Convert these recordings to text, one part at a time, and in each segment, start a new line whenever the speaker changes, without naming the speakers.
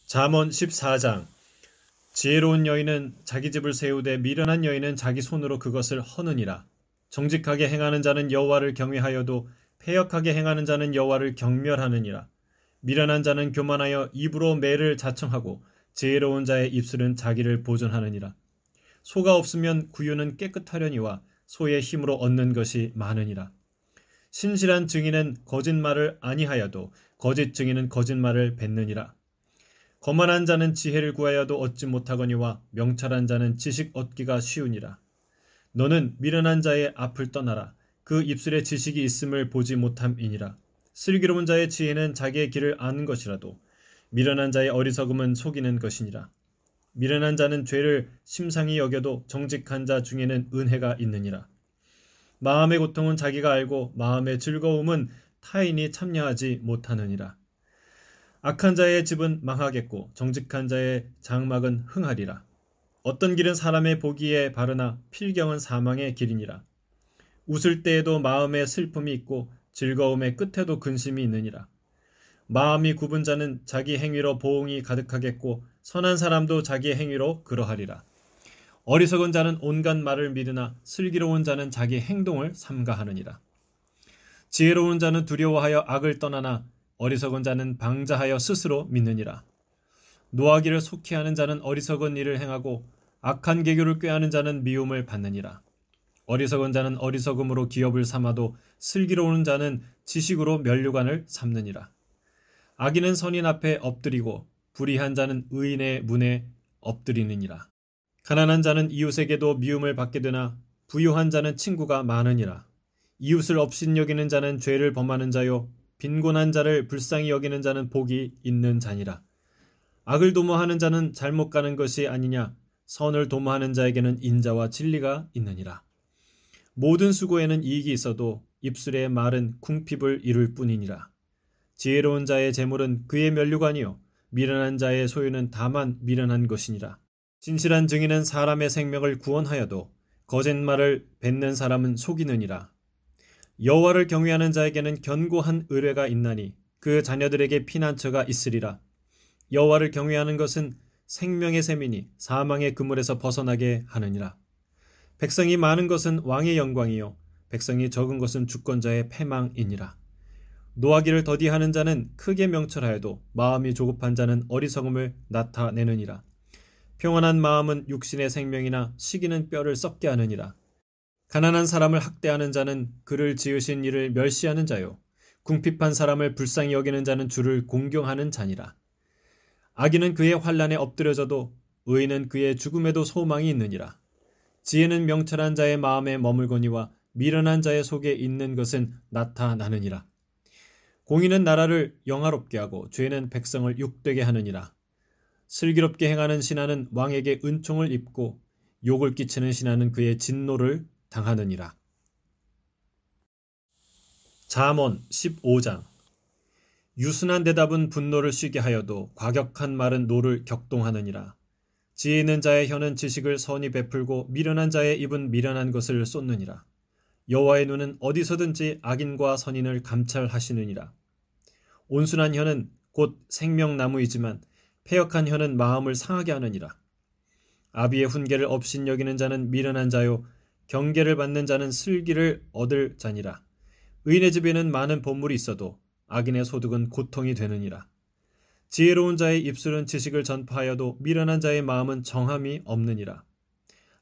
잠언 14장. 지혜로운 여인은 자기 집을 세우되 미련한 여인은 자기 손으로 그것을 허느니라. 정직하게 행하는 자는 여호와를 경외하여도 패역하게 행하는 자는 여호와를 경멸하느니라. 미련한 자는 교만하여 입으로 매를 자청하고 지혜로운 자의 입술은 자기를 보존하느니라. 소가 없으면 구유는 깨끗하려니와 소의 힘으로 얻는 것이 많으니라. 신실한 증인은 거짓말을 아니하여도 거짓 증인은 거짓말을 뱉느니라. 거만한 자는 지혜를 구하여도 얻지 못하거니와 명철한 자는 지식 얻기가 쉬우니라. 너는 미련한 자의 앞을 떠나라. 그 입술에 지식이 있음을 보지 못함이니라. 슬기로운 자의 지혜는 자기의 길을 아는 것이라도 미련한 자의 어리석음은 속이는 것이니라. 미련한 자는 죄를 심상히 여겨도 정직한 자 중에는 은혜가 있느니라. 마음의 고통은 자기가 알고 마음의 즐거움은 타인이 참여하지 못하느니라. 악한 자의 집은 망하겠고 정직한 자의 장막은 흥하리라. 어떤 길은 사람의 보기에 바르나 필경은 사망의 길이니라. 웃을 때에도 마음에 슬픔이 있고 즐거움의 끝에도 근심이 있느니라. 마음이 굽은 자는 자기 행위로 보응이 가득하겠고 선한 사람도 자기 행위로 그러하리라. 어리석은 자는 온갖 말을 믿으나 슬기로운 자는 자기 행동을 삼가하느니라. 지혜로운 자는 두려워하여 악을 떠나나 어리석은 자는 방자하여 스스로 믿느니라. 노하기를 속히 하는 자는 어리석은 일을 행하고 악한 계교를 꾀하는 자는 미움을 받느니라. 어리석은 자는 어리석음으로 기업을 삼아도 슬기로운 자는 지식으로 면류관을 삼느니라. 악인은 선인 앞에 엎드리고 불의한 자는 의인의 문에 엎드리느니라. 가난한 자는 이웃에게도 미움을 받게 되나 부유한 자는 친구가 많으니라. 이웃을 업신여기는 자는 죄를 범하는 자요 빈곤한 자를 불쌍히 여기는 자는 복이 있는 자니라. 악을 도모하는 자는 잘못 가는 것이 아니냐. 선을 도모하는 자에게는 인자와 진리가 있느니라. 모든 수고에는 이익이 있어도 입술의 말은 궁핍을 이룰 뿐이니라. 지혜로운 자의 재물은 그의 면류관이요 미련한 자의 소유는 다만 미련한 것이니라. 진실한 증인은 사람의 생명을 구원하여도 거짓말을 뱉는 사람은 속이느니라. 여호와를 경외하는 자에게는 견고한 의뢰가 있나니 그 자녀들에게 피난처가 있으리라. 여호와를 경외하는 것은 생명의 셈이니 사망의 그물에서 벗어나게 하느니라. 백성이 많은 것은 왕의 영광이요 백성이 적은 것은 주권자의 패망이니라. 노하기를 더디하는 자는 크게 명철하여도 마음이 조급한 자는 어리석음을 나타내느니라. 평안한 마음은 육신의 생명이나 시기는 뼈를 썩게 하느니라. 가난한 사람을 학대하는 자는 그를 지으신 이를 멸시하는 자요 궁핍한 사람을 불쌍히 여기는 자는 주를 공경하는 자니라. 악인은 그의 환난에 엎드려져도 의인은 그의 죽음에도 소망이 있느니라. 지혜는 명철한 자의 마음에 머물거니와 미련한 자의 속에 있는 것은 나타나느니라. 공의는 나라를 영화롭게 하고 죄는 백성을 욕되게 하느니라. 슬기롭게 행하는 신하는 왕에게 은총을 입고 욕을 끼치는 신하는 그의 진노를 당하느니라. 잠언 15장. 유순한 대답은 분노를 쉬게 하여도 과격한 말은 노를 격동하느니라. 지혜 있는 자의 혀는 지식을 선히 베풀고 미련한 자의 입은 미련한 것을 쏟느니라. 여호와의 눈은 어디서든지 악인과 선인을 감찰하시느니라. 온순한 혀는 곧 생명나무이지만 패역한 혀는 마음을 상하게 하느니라. 아비의 훈계를 업신여기는 자는 미련한 자요 경계를 받는 자는 슬기를 얻을 자니라. 의인의 집에는 많은 보물이 있어도 악인의 소득은 고통이 되느니라. 지혜로운 자의 입술은 지식을 전파하여도 미련한 자의 마음은 정함이 없느니라.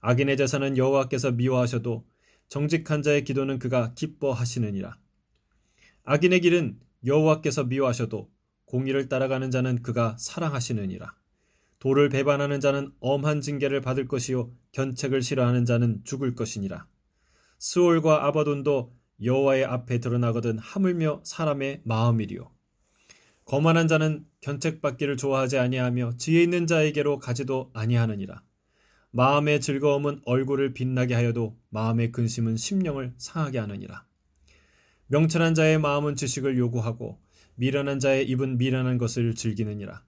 악인의 재산은 여호와께서 미워하셔도 정직한 자의 기도는 그가 기뻐하시느니라. 악인의 길은 여호와께서 미워하셔도 공의를 따라가는 자는 그가 사랑하시느니라. 도를 배반하는 자는 엄한 징계를 받을 것이요 견책을 싫어하는 자는 죽을 것이니라. 스올과 아바돈도 여호와의 앞에 드러나거든 하물며 사람의 마음이리요. 거만한 자는 견책받기를 좋아하지 아니하며 지혜 있는 자에게로 가지도 아니하느니라. 마음의 즐거움은 얼굴을 빛나게 하여도 마음의 근심은 심령을 상하게 하느니라. 명철한 자의 마음은 지식을 요구하고 미련한 자의 입은 미련한 것을 즐기느니라.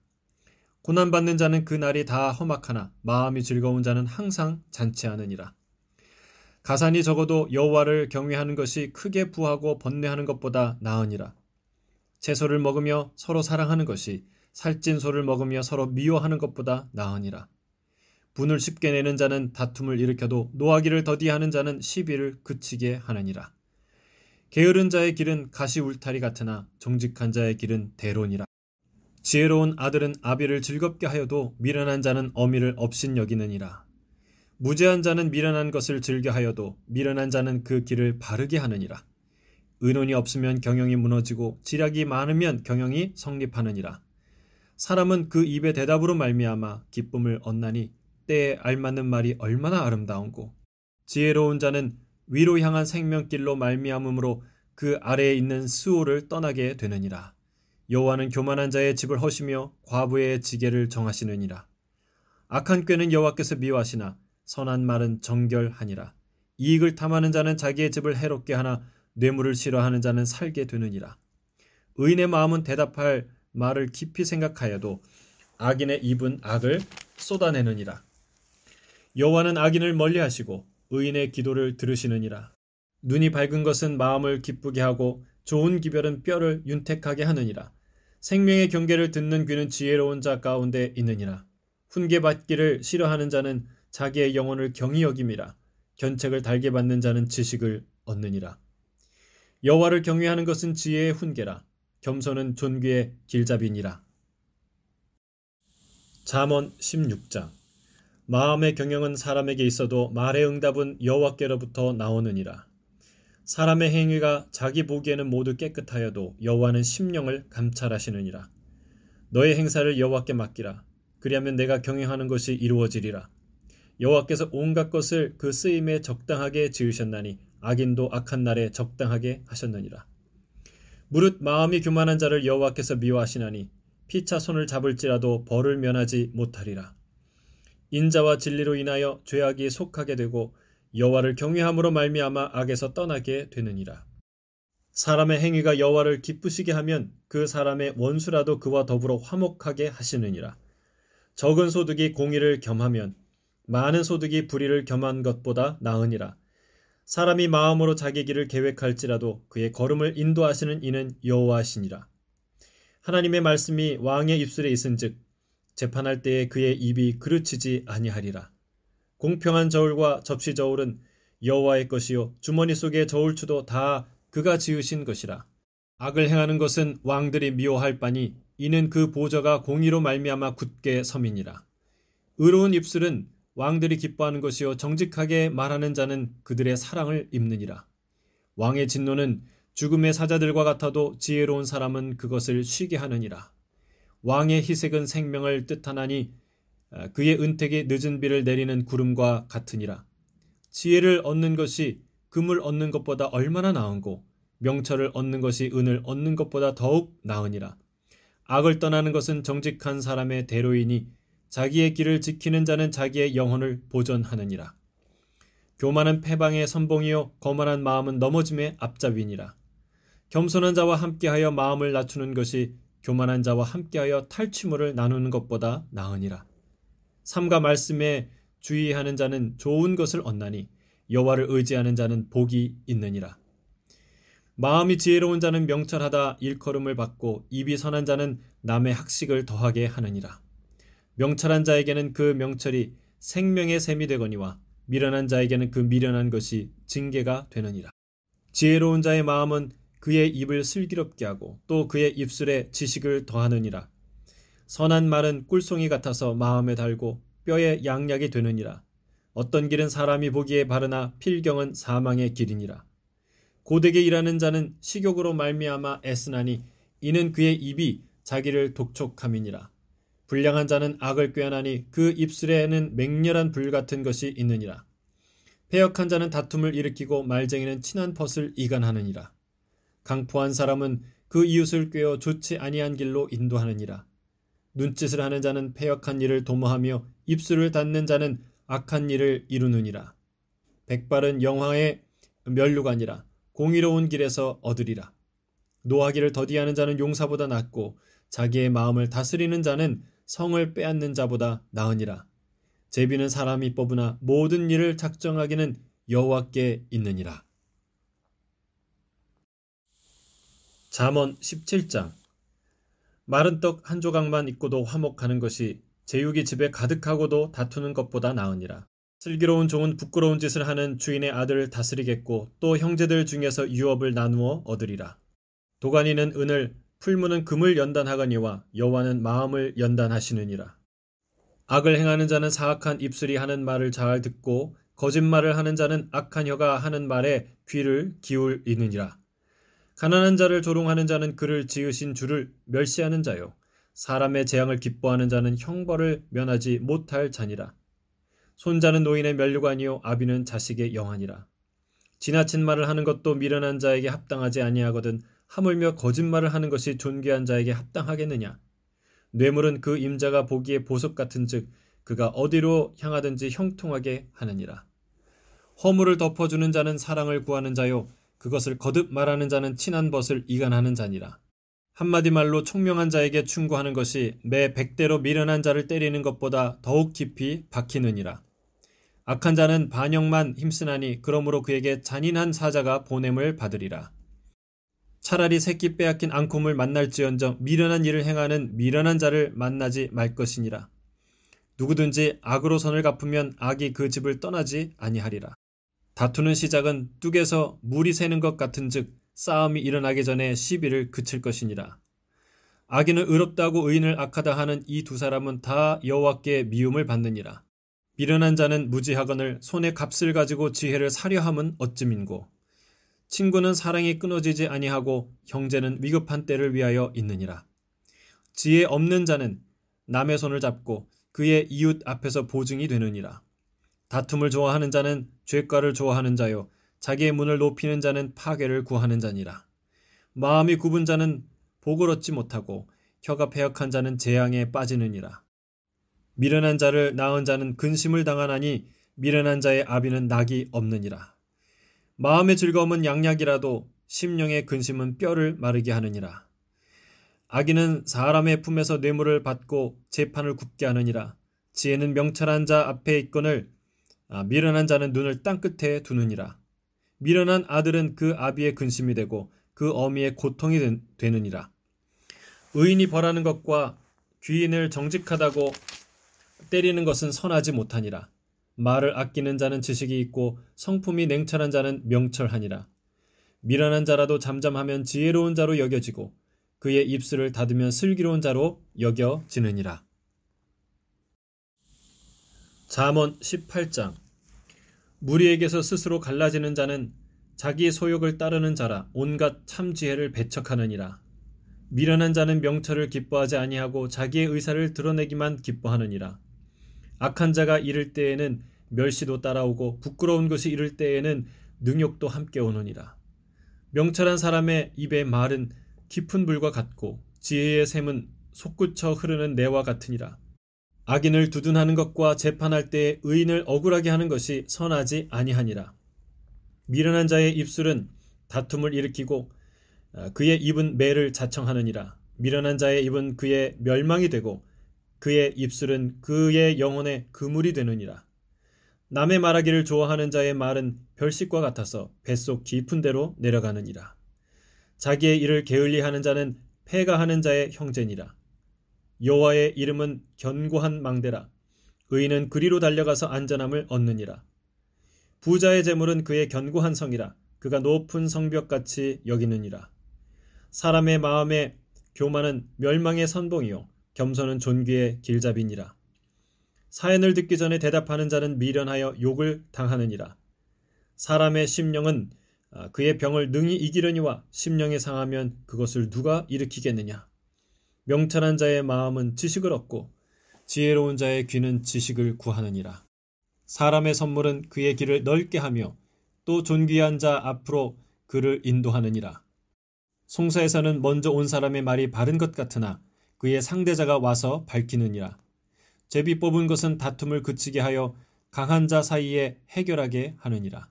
고난받는 자는 그 날이 다 험악하나 마음이 즐거운 자는 항상 잔치하느니라. 가산이 적어도 여호와를 경외하는 것이 크게 부하고 번뇌하는 것보다 나으니라. 채소를 먹으며 서로 사랑하는 것이 살찐 소를 먹으며 서로 미워하는 것보다 나으니라. 분을 쉽게 내는 자는 다툼을 일으켜도 노하기를 더디하는 자는 시비를 그치게 하느니라. 게으른 자의 길은 가시 울타리 같으나 정직한 자의 길은 대론이라. 지혜로운 아들은 아비를 즐겁게 하여도 미련한 자는 어미를 업신여기느니라. 무죄한 자는 미련한 것을 즐겨하여도 미련한 자는 그 길을 바르게 하느니라. 의논이 없으면 경영이 무너지고 지략이 많으면 경영이 성립하느니라. 사람은 그 입의 대답으로 말미암아 기쁨을 얻나니 때에 알맞는 말이 얼마나 아름다운고. 지혜로운 자는 위로 향한 생명길로 말미암음으로 그 아래에 있는 스올을 떠나게 되느니라. 여호와는 교만한 자의 집을 허시며 과부의 지게를 정하시느니라. 악한 꾀는 여호와께서 미워하시나 선한 말은 정결하니라. 이익을 탐하는 자는 자기의 집을 해롭게 하나 뇌물을 싫어하는 자는 살게 되느니라. 의인의 마음은 대답할 말을 깊이 생각하여도 악인의 입은 악을 쏟아내느니라. 여호와는 악인을 멀리하시고 의인의 기도를 들으시느니라. 눈이 밝은 것은 마음을 기쁘게 하고 좋은 기별은 뼈를 윤택하게 하느니라. 생명의 경계를 듣는 귀는 지혜로운 자 가운데 있느니라. 훈계받기를 싫어하는 자는 자기의 영혼을 경히 여김이라. 견책을 달게 받는 자는 지식을 얻느니라. 여호와를 경외하는 것은 지혜의 훈계라. 겸손은 존귀의 길잡이니라. 잠언 16장. 마음의 경영은 사람에게 있어도 말의 응답은 여호와께로부터 나오느니라. 사람의 행위가 자기 보기에는 모두 깨끗하여도 여호와는 심령을 감찰하시느니라. 너의 행사를 여호와께 맡기라. 그리하면 내가 경영하는 것이 이루어지리라. 여호와께서 온갖 것을 그 쓰임에 적당하게 지으셨나니 악인도 악한 날에 적당하게 하셨느니라. 무릇 마음이 교만한 자를 여호와께서 미워하시나니 피차 손을 잡을지라도 벌을 면하지 못하리라. 인자와 진리로 인하여 죄악이 속하게 되고 여호와를 경외함으로 말미암아 악에서 떠나게 되느니라. 사람의 행위가 여호와를 기쁘시게 하면 그 사람의 원수라도 그와 더불어 화목하게 하시느니라. 적은 소득이 공의를 겸하면 많은 소득이 불의를 겸한 것보다 나으니라. 사람이 마음으로 자기 길을 계획할지라도 그의 걸음을 인도하시는 이는 여호와시니라. 하나님의 말씀이 왕의 입술에 있은즉 재판할 때에 그의 입이 그르치지 아니하리라. 공평한 저울과 접시 저울은 여호와의 것이요 주머니 속의 저울추도 다 그가 지으신 것이라. 악을 행하는 것은 왕들이 미워할 바니 이는 그 보저가 공의로 말미암아 굳게 섬이니라. 의로운 입술은 왕들이 기뻐하는 것이요 정직하게 말하는 자는 그들의 사랑을 입느니라. 왕의 진노는 죽음의 사자들과 같아도 지혜로운 사람은 그것을 쉬게 하느니라. 왕의 희색은 생명을 뜻하나니 그의 은택이 늦은 비를 내리는 구름과 같으니라. 지혜를 얻는 것이 금을 얻는 것보다 얼마나 나은고 명철을 얻는 것이 은을 얻는 것보다 더욱 나으니라. 악을 떠나는 것은 정직한 사람의 대로이니 자기의 길을 지키는 자는 자기의 영혼을 보존하느니라. 교만은 패방의 선봉이요 거만한 마음은 넘어짐의 앞잡이니라. 겸손한 자와 함께하여 마음을 낮추는 것이 교만한 자와 함께하여 탈취물을 나누는 것보다 나으니라. 삼가 말씀에 주의하는 자는 좋은 것을 얻나니 여호와를 의지하는 자는 복이 있느니라. 마음이 지혜로운 자는 명철하다 일컬음을 받고 입이 선한 자는 남의 학식을 더하게 하느니라. 명철한 자에게는 그 명철이 생명의 샘이 되거니와 미련한 자에게는 그 미련한 것이 징계가 되느니라. 지혜로운 자의 마음은 그의 입을 슬기롭게 하고 또 그의 입술에 지식을 더하느니라. 선한 말은 꿀송이 같아서 마음에 달고 뼈에 양약이 되느니라. 어떤 길은 사람이 보기에 바르나 필경은 사망의 길이니라. 고되게 일하는 자는 식욕으로 말미암아 애쓰나니 이는 그의 입이 자기를 독촉함이니라. 불량한 자는 악을 꾀하나니 그 입술에는 맹렬한 불 같은 것이 있느니라. 패역한 자는 다툼을 일으키고 말쟁이는 친한 벗을 이간하느니라. 강포한 사람은 그 이웃을 꾀어 좋지 아니한 길로 인도하느니라. 눈짓을 하는 자는 패역한 일을 도모하며 입술을 닫는 자는 악한 일을 이루느니라. 백발은 영화의 면류관이라. 공의로운 길에서 얻으리라. 노하기를 더디하는 자는 용사보다 낫고 자기의 마음을 다스리는 자는 성을 빼앗는 자보다 나으니라. 제비는 사람이 뽑으나 모든 일을 작정하기는 여호와께 있느니라. 잠언 17장. 마른 떡 한 조각만 있고도 화목하는 것이 제육이 집에 가득하고도 다투는 것보다 나으니라. 슬기로운 종은 부끄러운 짓을 하는 주인의 아들을 다스리겠고 또 형제들 중에서 유업을 나누어 얻으리라. 도가니는 은을, 풀무는 금을 연단하거니와 여호와는 마음을 연단하시느니라. 악을 행하는 자는 사악한 입술이 하는 말을 잘 듣고 거짓말을 하는 자는 악한 혀가 하는 말에 귀를 기울이느니라. 가난한 자를 조롱하는 자는 그를 지으신 주를 멸시하는 자요. 사람의 재앙을 기뻐하는 자는 형벌을 면하지 못할 자니라. 손자는 노인의 면류관이요 아비는 자식의 영환이라. 지나친 말을 하는 것도 미련한 자에게 합당하지 아니하거든 하물며 거짓말을 하는 것이 존귀한 자에게 합당하겠느냐. 뇌물은 그 임자가 보기에 보석 같은즉 그가 어디로 향하든지 형통하게 하느니라. 허물을 덮어주는 자는 사랑을 구하는 자요 그것을 거듭 말하는 자는 친한 벗을 이간하는 자니라. 한마디 말로 총명한 자에게 충고하는 것이 매 100대로 미련한 자를 때리는 것보다 더욱 깊이 박히느니라. 악한 자는 반역만 힘쓰나니 그러므로 그에게 잔인한 사자가 보냄을 받으리라. 차라리 새끼 빼앗긴 앙콤을 만날지언정 미련한 일을 행하는 미련한 자를 만나지 말 것이니라. 누구든지 악으로 선을 갚으면 악이 그 집을 떠나지 아니하리라. 다투는 시작은 뚝에서 물이 새는 것 같은즉 싸움이 일어나기 전에 시비를 그칠 것이니라. 악인은 의롭다고 의인을 악하다 하는 이 두 사람은 다 여호와께 미움을 받느니라. 미련한 자는 무지하거늘 손에 값을 가지고 지혜를 사려함은 어찌민고. 친구는 사랑이 끊어지지 아니하고 형제는 위급한 때를 위하여 있느니라. 지혜 없는 자는 남의 손을 잡고 그의 이웃 앞에서 보증이 되느니라. 다툼을 좋아하는 자는 죄가를 좋아하는 자요 자기의 문을 높이는 자는 파괴를 구하는 자니라. 마음이 굽은 자는 복을 얻지 못하고 혀가 패역한 자는 재앙에 빠지느니라. 미련한 자를 낳은 자는 근심을 당하나니 미련한 자의 아비는 낙이 없느니라. 마음의 즐거움은 양약이라도 심령의 근심은 뼈를 마르게 하느니라. 악인은 사람의 품에서 뇌물을 받고 재판을 굽게 하느니라. 지혜는 명철한 자 앞에 있거늘 미련한 자는 눈을 땅끝에 두느니라. 미련한 아들은 그 아비의 근심이 되고 그 어미의 고통이 되느니라. 의인이 벌하는 것과 귀인을 정직하다고 때리는 것은 선하지 못하니라. 말을 아끼는 자는 지식이 있고 성품이 냉철한 자는 명철하니라. 미련한 자라도 잠잠하면 지혜로운 자로 여겨지고 그의 입술을 닫으면 슬기로운 자로 여겨지느니라. 잠언 18장. 무리에게서 스스로 갈라지는 자는 자기 소욕을 따르는 자라 온갖 참지혜를 배척하느니라. 미련한 자는 명철을 기뻐하지 아니하고 자기의 의사를 드러내기만 기뻐하느니라. 악한 자가 이를 때에는 멸시도 따라오고 부끄러운 것이 이를 때에는 능욕도 함께 오느니라. 명철한 사람의 입의 말은 깊은 물과 같고 지혜의 샘은 솟구쳐 흐르는 내와 같으니라. 악인을 두둔하는 것과 재판할 때에 의인을 억울하게 하는 것이 선하지 아니하니라. 미련한 자의 입술은 다툼을 일으키고 그의 입은 매를 자청하느니라. 미련한 자의 입은 그의 멸망이 되고 그의 입술은 그의 영혼의 그물이 되느니라. 남의 말하기를 좋아하는 자의 말은 별식과 같아서 뱃속 깊은 데로 내려가느니라. 자기의 일을 게을리하는 자는 패가하는 자의 형제니라. 여호와의 이름은 견고한 망대라. 의인은 그리로 달려가서 안전함을 얻느니라. 부자의 재물은 그의 견고한 성이라. 그가 높은 성벽같이 여기느니라. 사람의 마음에 교만은 멸망의 선봉이요 겸손은 존귀의 길잡이니라. 사연을 듣기 전에 대답하는 자는 미련하여 욕을 당하느니라. 사람의 심령은 그의 병을 능히 이기려니와 심령이 상하면 그것을 누가 일으키겠느냐. 명철한 자의 마음은 지식을 얻고 지혜로운 자의 귀는 지식을 구하느니라. 사람의 선물은 그의 길을 넓게 하며 또 존귀한 자 앞으로 그를 인도하느니라. 송사에서는 먼저 온 사람의 말이 바른 것 같으나 그의 상대자가 와서 밝히느니라. 제비 뽑은 것은 다툼을 그치게 하여 강한 자 사이에 해결하게 하느니라.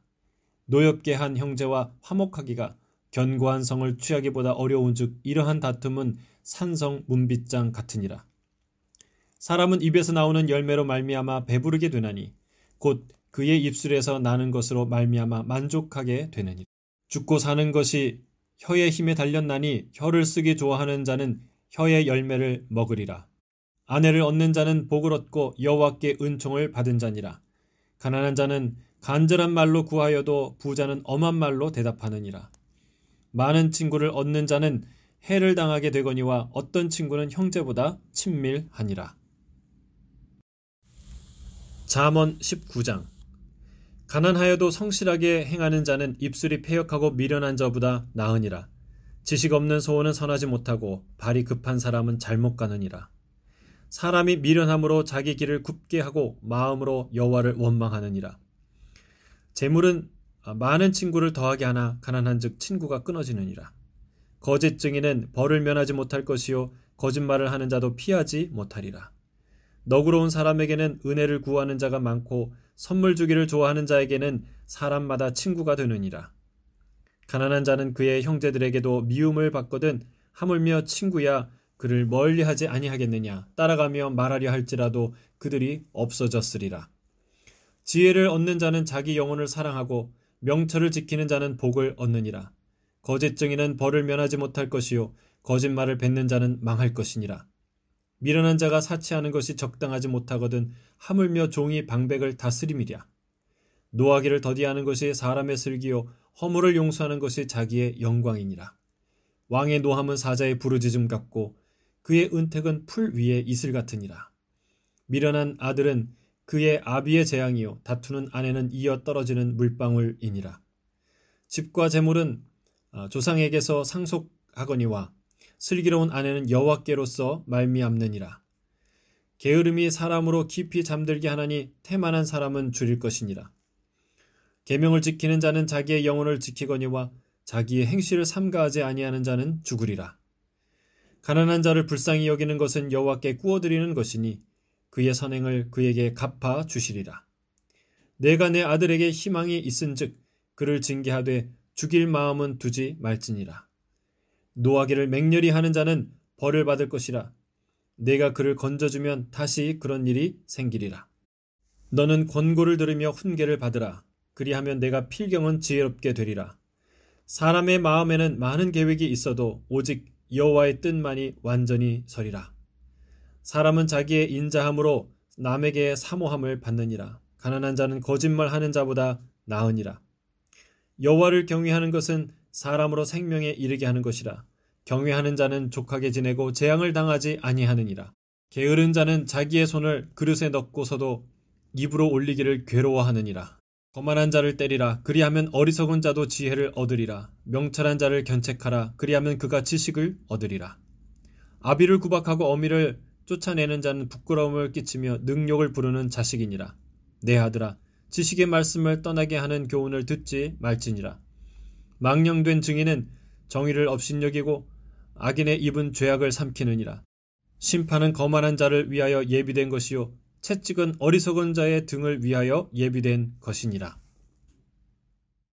노엽게 한 형제와 화목하기가 견고한 성을 취하기보다 어려운즉 이러한 다툼은 산성 문빗장 같으니라. 사람은 입에서 나오는 열매로 말미암아 배부르게 되나니 곧 그의 입술에서 나는 것으로 말미암아 만족하게 되느니라. 죽고 사는 것이 혀의 힘에 달렸나니 혀를 쓰기 좋아하는 자는 혀의 열매를 먹으리라. 아내를 얻는 자는 복을 얻고 여호와께 은총을 받은 자니라. 가난한 자는 간절한 말로 구하여도 부자는 엄한 말로 대답하느니라. 많은 친구를 얻는 자는 해를 당하게 되거니와 어떤 친구는 형제보다 친밀하니라. 잠언 19장. 가난하여도 성실하게 행하는 자는 입술이 패역하고 미련한 자보다 나으니라. 지식 없는 소원은 선하지 못하고 발이 급한 사람은 잘못 가느니라. 사람이 미련함으로 자기 길을 굽게 하고 마음으로 여호와를 원망하느니라. 재물은 많은 친구를 더하게 하나 가난한즉 친구가 끊어지느니라. 거짓 증인은 벌을 면하지 못할 것이요 거짓말을 하는 자도 피하지 못하리라. 너그러운 사람에게는 은혜를 구하는 자가 많고 선물 주기를 좋아하는 자에게는 사람마다 친구가 되느니라. 가난한 자는 그의 형제들에게도 미움을 받거든 하물며 친구야 그를 멀리하지 아니하겠느냐. 따라가며 말하려 할지라도 그들이 없어졌으리라. 지혜를 얻는 자는 자기 영혼을 사랑하고 명철을 지키는 자는 복을 얻느니라. 거짓 증인은 벌을 면하지 못할 것이요 거짓말을 뱉는 자는 망할 것이니라. 미련한 자가 사치하는 것이 적당하지 못하거든 하물며 종이 방백을 다스림이랴. 노하기를 더디하는 것이 사람의 슬기요 허물을 용서하는 것이 자기의 영광이니라. 왕의 노함은 사자의 부르짖음 같고 그의 은택은 풀 위의 이슬 같으니라. 미련한 아들은 그의 아비의 재앙이요 다투는 아내는 이어 떨어지는 물방울이니라. 집과 재물은 조상에게서 상속하거니와 슬기로운 아내는 여호와께로서 말미암느니라. 게으름이 사람으로 깊이 잠들게 하나니 태만한 사람은 줄일 것이니라. 계명을 지키는 자는 자기의 영혼을 지키거니와 자기의 행실을 삼가하지 아니하는 자는 죽으리라. 가난한 자를 불쌍히 여기는 것은 여호와께 꾸어드리는 것이니 그의 선행을 그에게 갚아 주시리라. 내가 내 아들에게 희망이 있은즉 그를 징계하되 죽일 마음은 두지 말지니라. 노하기를 맹렬히 하는 자는 벌을 받을 것이라. 내가 그를 건져주면 다시 그런 일이 생기리라. 너는 권고를 들으며 훈계를 받으라. 그리하면 내가 필경은 지혜롭게 되리라. 사람의 마음에는 많은 계획이 있어도 오직 여호와의 뜻만이 완전히 서리라. 사람은 자기의 인자함으로 남에게 사모함을 받느니라. 가난한 자는 거짓말하는 자보다 나으니라. 여호와를 경외하는 것은 사람으로 생명에 이르게 하는 것이라. 경외하는 자는 족하게 지내고 재앙을 당하지 아니하느니라. 게으른 자는 자기의 손을 그릇에 넣고서도 입으로 올리기를 괴로워하느니라. 거만한 자를 때리라. 그리하면 어리석은 자도 지혜를 얻으리라. 명철한 자를 견책하라. 그리하면 그가 지식을 얻으리라. 아비를 구박하고 어미를 쫓아내는 자는 부끄러움을 끼치며 능욕을 부르는 자식이니라. 내 아들아, 지식의 말씀을 떠나게 하는 교훈을 듣지 말지니라. 망령된 증인은 정의를 업신여기고 악인의 입은 죄악을 삼키느니라. 심판은 거만한 자를 위하여 예비된 것이요 채찍은 어리석은 자의 등을 위하여 예비된 것이니라.